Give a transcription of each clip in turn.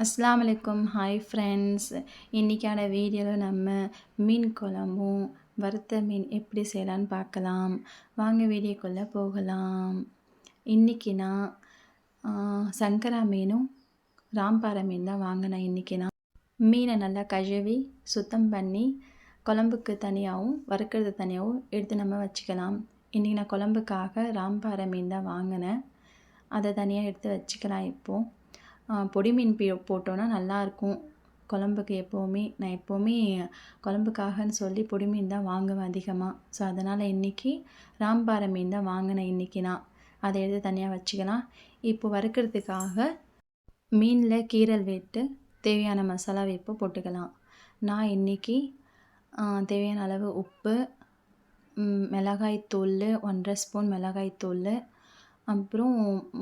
அஸ்ஸலாமு அலைக்கும். Hi friends. இன்றைக்கான வீடியோவில் நம்ம மீன் குழம்பும் வறுத்த மீன் எப்படி செய்யலான்னு பார்க்கலாம். வாங்க வீடியோக்குள்ளே போகலாம். இன்றைக்கி நான் சங்கரா மீனும் ராம்பாறை மீன் தான் வாங்கினேன். இன்றைக்கி நான் மீனை நல்லா கழுவி சுத்தம் பண்ணி குழம்புக்கு தனியாகவும் வறுக்கிறது தனியாகவும் எடுத்து நம்ம வச்சுக்கலாம். இன்றைக்கி நான் குழம்புக்காக ராம்பாறை மீன் தான் வாங்கினேன். அதை தனியாக எடுத்து வச்சுக்கலாம். இப்போது பொடி மீன் போட்டோன்னா நல்லாயிருக்கும் குழம்புக்கு. நான் எப்போவுமே குழம்புக்காகன்னு சொல்லி பொடி மீன் தான் வாங்குவேன் அதிகமாக. ஸோ அதனால் இன்றைக்கி ராம்பாறை மீன் தான் வாங்கினேன். இன்றைக்கி நான் அதை எடுத்து தனியாக வச்சுக்கலாம். இப்போ வறுக்கிறதுக்காக மீனில் கீரல் விட்டு தேவையான மசாலாவை இப்போ போட்டுக்கலாம். நான் இன்றைக்கி தேவையான அளவு உப்பு, மிளகாய்த்தூள் 1.5 ஸ்பூன் மிளகாய்த்தூள், அப்புறம்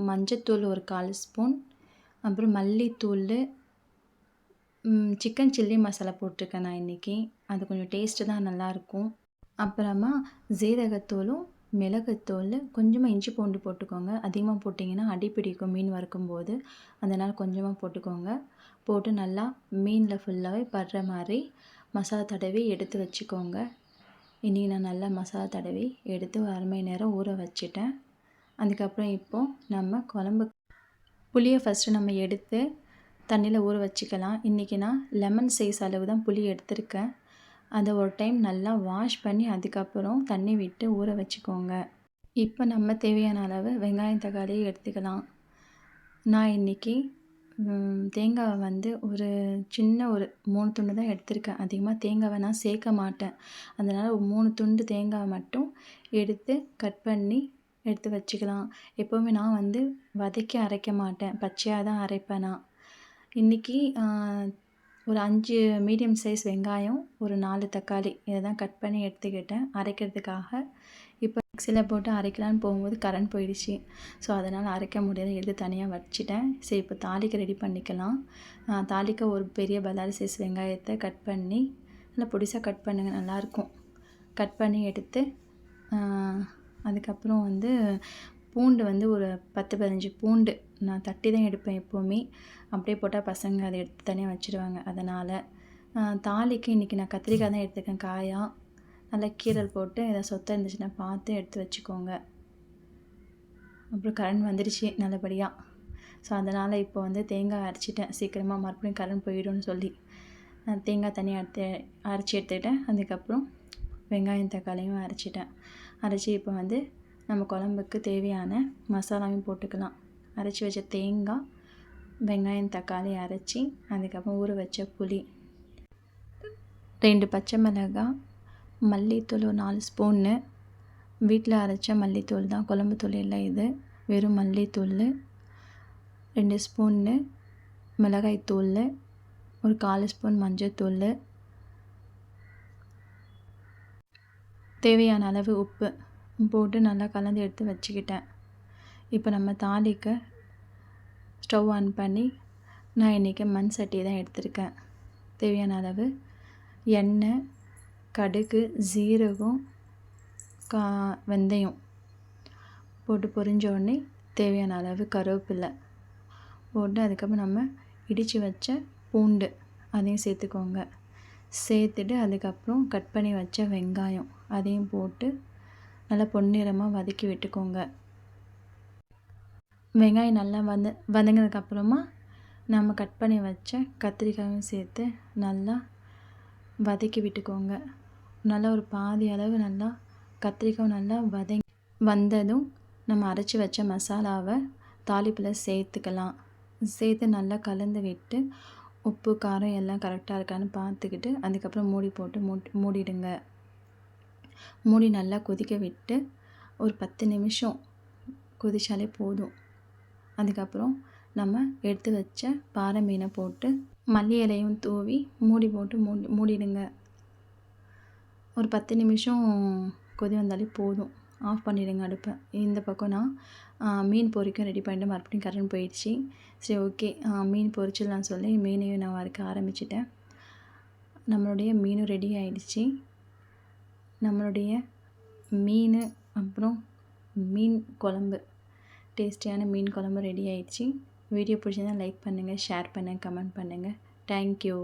மஞ்சத்தூள் ஒரு 1/4 ஸ்பூன், அப்புறம் மல்லித்தூள், சிக்கன் சில்லி மசாலா போட்டிருக்கேன் நான் இன்றைக்கி. அது கொஞ்சம் டேஸ்ட்டு தான் நல்லாயிருக்கும். அப்புறமா ஜீரகத்தூளும் மிளகுத்தூள், கொஞ்சமாக இஞ்சி பூண்டு போட்டுக்கோங்க. அதிகமாக போட்டிங்கன்னா அடி பிடிக்கும் மீன் வறுக்கும்போது. அதனால் கொஞ்சமாக போட்டுக்கோங்க. போட்டு நல்லா மீனில் ஃபுல்லாகவே படுற மாதிரி மசாலா தடவி எடுத்து வச்சுக்கோங்க. இன்றைக்கி நான் நல்லா மசாலா தடவி எடுத்து ஒரு 1/2 மணி நேரம் ஊற வச்சுட்டேன். அதுக்கப்புறம் இப்போது நம்ம குழம்பு புளியை ஃபஸ்ட்டு நம்ம எடுத்து தண்ணியில் ஊற வச்சுக்கலாம். இன்றைக்கி நான் லெமன் சைஸ் அளவு தான் புளி எடுத்திருக்கேன். அதை ஒரு டைம் நல்லா வாஷ் பண்ணி அதுக்கப்புறம் தண்ணி விட்டு ஊற வச்சுக்கோங்க. இப்போ நம்ம தேவையான அளவு வெங்காயம் தக்காளியை எடுத்துக்கலாம். நான் இன்றைக்கி தேங்காவை ஒரு சின்ன ஒரு 3 துண்டு தான் எடுத்திருக்கேன். அதிகமாக தேங்காவை நான் சேர்க்க மாட்டேன். அதனால் ஒரு 3 துண்டு தேங்காவை மட்டும் எடுத்து கட் பண்ணி எடுத்து வச்சுக்கலாம். எப்போவுமே நான் வதக்கி அரைக்க மாட்டேன், பச்சையாக தான் அரைப்பேன் நான். இன்றைக்கி ஒரு 5 மீடியம் சைஸ் வெங்காயம், ஒரு 4 தக்காளி இதை தான் கட் பண்ணி எடுத்துக்கிட்டேன் அரைக்கிறதுக்காக. இப்போ மிக்ஸியில் போட்டு அரைக்கலான்னு போகும்போது கரண்ட் போயிடுச்சு. ஸோ அதனால் அரைக்க முடியாது, எடுத்து தனியாக வச்சுட்டேன். சரி, இப்போ தாளிக்க ரெடி பண்ணிக்கலாம். தாளிக்க ஒரு பெரிய பல்லாரி சைஸ் வெங்காயத்தை கட் பண்ணி நல்லா பொடிசாக கட் பண்ணுங்கள், நல்லாயிருக்கும். கட் பண்ணி எடுத்து அதுக்கப்புறம் பூண்டு ஒரு 10-15 பூண்டு நான் தட்டி தான் எடுப்பேன் எப்போவுமே. அப்படியே போட்டால் பசங்க அதை எடுத்து தனியாக வச்சுருவாங்க. அதனால் தாளிக்கு இன்றைக்கி நான் கத்திரிக்காய் தான் எடுத்துருக்கேன் காயாக. நல்லா கீரல் போட்டு எதாவது சொத்தை இருந்துச்சுன்னா பார்த்து எடுத்து வச்சுக்கோங்க. அப்புறம் கரண்ட் வந்துடுச்சு நல்லபடியாக. ஸோ அதனால் இப்போ தேங்காய் அரைச்சிட்டேன் சீக்கிரமாக, மறுபடியும் கரண்ட் போயிடும்னு சொல்லி நான் தேங்காய் தனியாக அரைச்சி எடுத்துக்கிட்டேன். அதுக்கப்புறம் வெங்காயம் தக்காளியும் அரைச்சி இப்போ நம்ம குழம்புக்கு தேவையான மசாலாவையும் போட்டுக்கலாம். அரைச்சி வச்ச தேங்காய், வெங்காயம் தக்காளி அரைச்சி, அதுக்கப்புறம் ஊற வச்ச புளி, 2 பச்சை மிளகாய், மல்லித்தூள் ஒரு 4 ஸ்பூன்னு, வீட்டில் அரைச்ச மல்லித்தூள் தான், குழம்பு தூள் இல்லை இது, வெறும் மல்லித்தூள் 2 ஸ்பூன்னு, மிளகாய்த்தூள் ஒரு 1/4 ஸ்பூன், மஞ்சத்தூள், தேவையான அளவு உப்பு போட்டு நல்லா கலந்து எடுத்து வச்சுக்கிட்டேன். இப்போ நம்ம தாளிக்க ஸ்டவ் ஆன் பண்ணி, நான் இன்றைக்கி மண் சட்டி தான் எடுத்திருக்கேன். தேவையான அளவு எண்ணெய், கடுகு, ஜீரகம், வெந்தயம் போட்டு பொரிஞ்ச உடனே தேவையான அளவு கருவேப்பிலை போட்டு, அதுக்கப்புறம் நம்ம இடித்து வச்ச பூண்டு அதையும் சேர்த்துக்கோங்க. சேர்த்துட்டு அதுக்கப்புறம் கட் பண்ணி வச்ச வெங்காயம் அதையும் போட்டு நல்லா பொன்னிறமாக வதக்கி விட்டுக்கோங்க. வெங்காயம் நல்லா வதங்கினதுக்கப்புறமா நம்ம கட் பண்ணி வச்ச கத்திரிக்காயும் சேர்த்து நல்லா வதக்கி விட்டுக்கோங்க. நல்லா ஒரு பாதி அளவு நல்லா கத்திரிக்காய் நல்லா வந்ததும் நம்ம அரைச்சி வச்ச மசாலாவை தாளிப்பில் சேர்த்துக்கலாம். சேர்த்து நல்லா கலந்து விட்டு உப்பு காரம் எல்லாம் கரெக்டாக இருக்கான்னு பார்த்துக்கிட்டு அதுக்கப்புறம் மூடி போட்டு மூடிடுங்க. மூடி நல்லா கொதிக்க விட்டு ஒரு 10 நிமிஷம் கொதிச்சாலே போதும். அதுக்கப்புறம் நம்ம எடுத்து வச்ச பாறை மீனை போட்டு மல்லி இலையும் தூவி மூடி போட்டு மூடிடுங்க. ஒரு 10 நிமிஷம் கொதி வந்தாலே போதும், ஆஃப் பண்ணிவிடுங்க அடுப்பை. இந்த பக்கம் நான் மீன் பொரிக்கும் ரெடி பண்ணிட்டு மறுபடியும் கரண்ட் போயிடுச்சு. சரி, ஓகே, மீன் பொரிச்சிடலான்னு சொல்லி மீனையும் நான் வறுக்க ஆரம்பிச்சிட்டேன். நம்மளுடைய மீனும் ரெடி ஆயிடுச்சு. நம்மளுடைய மீன் அப்புறம் மீன் குழம்பு, டேஸ்டியான மீன் குழம்பு ரெடி ஆயிடுச்சு. வீடியோ பிடிச்சிருந்தா லைக் பண்ணுங்கள், ஷேர் பண்ணுங்கள், கமெண்ட் பண்ணுங்கள். தேங்க்யூ.